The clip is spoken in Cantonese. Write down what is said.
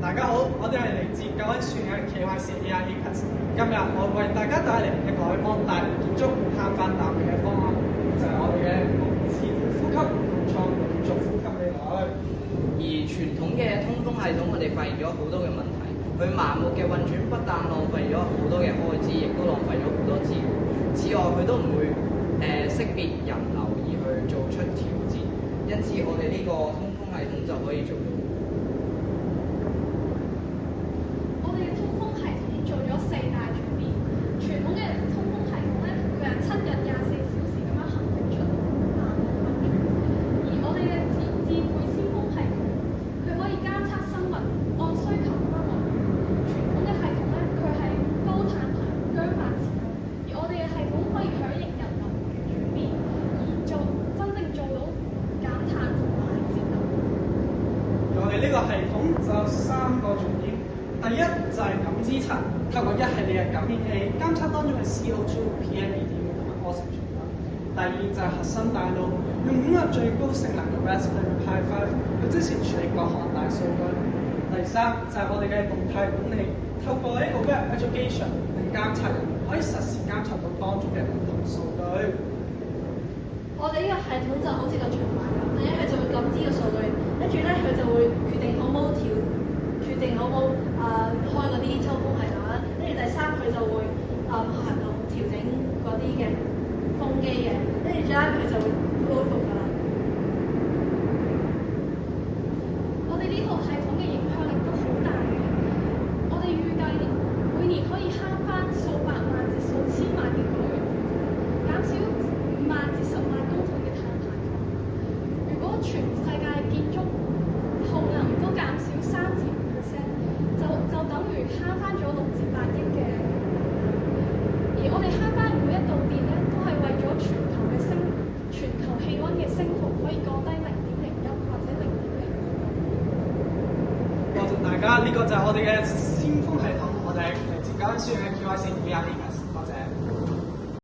大家好，我哋係嚟自9間書院嘅 KYC AI Acres。今日我為大家帶嚟一個可以幫大建築慳翻啖氣嘅方案，就係我哋嘅自然呼吸共創連續呼吸未來。而傳統嘅通風系統，我哋發現咗好多嘅問題。佢盲目嘅運轉不但浪費咗好多嘅開支，亦都浪費咗好多資源。此外，佢都唔會識別人流而去做出調節，因此我哋呢個通風系統就可以做到。我哋嘅通風系統做咗4大轉變。傳統嘅通風系統咧，佢係7日24小時咁樣行動出盲目運轉，而我哋嘅智慧先鋒系統，佢可以監測生物按需求咁樣運動。傳統嘅系統咧，佢係高碳排僵化自動，而我哋嘅系統可以響應人流嘅轉變，而真正做到減碳同埋節能。我哋呢個系統就有3個重點。第一就係感知層，透過一系列嘅感應器監測當中嘅 CO2、PM2.5 同埋 oxygen。第二就係核心大腦，用擁有最高性能嘅 Raspberry Pi 5去即時處理各項大數據。第三就係我哋嘅動態管理，透過呢個 Web Application 令監察人可以實時監察到當中嘅唔同數據。我哋呢個系統就好似個循環咁，第一佢就會感知個數據，跟住咧佢就會決定好冇決定好冇開嗰啲抽風系統啦，跟住第三佢就會行動調整嗰啲嘅風機嘅，跟住最後佢就會恢復㗎啦。我哋呢套系統嘅影響力都好大嘅，我哋預計每年可以慳翻數百萬至數千萬嘅港元，減少5萬至10萬公噸嘅碳排放。如果全世界建築耗能都減少3至5%，就等於慳翻咗6至8億嘅。而我哋慳翻每一度電咧，都係為咗全球氣温嘅升幅可以降低0.01或者0.02度。多謝大家，呢個就係我哋嘅先鋒系統，我哋嚟自9間書院嘅 KYC AI Acres，多謝。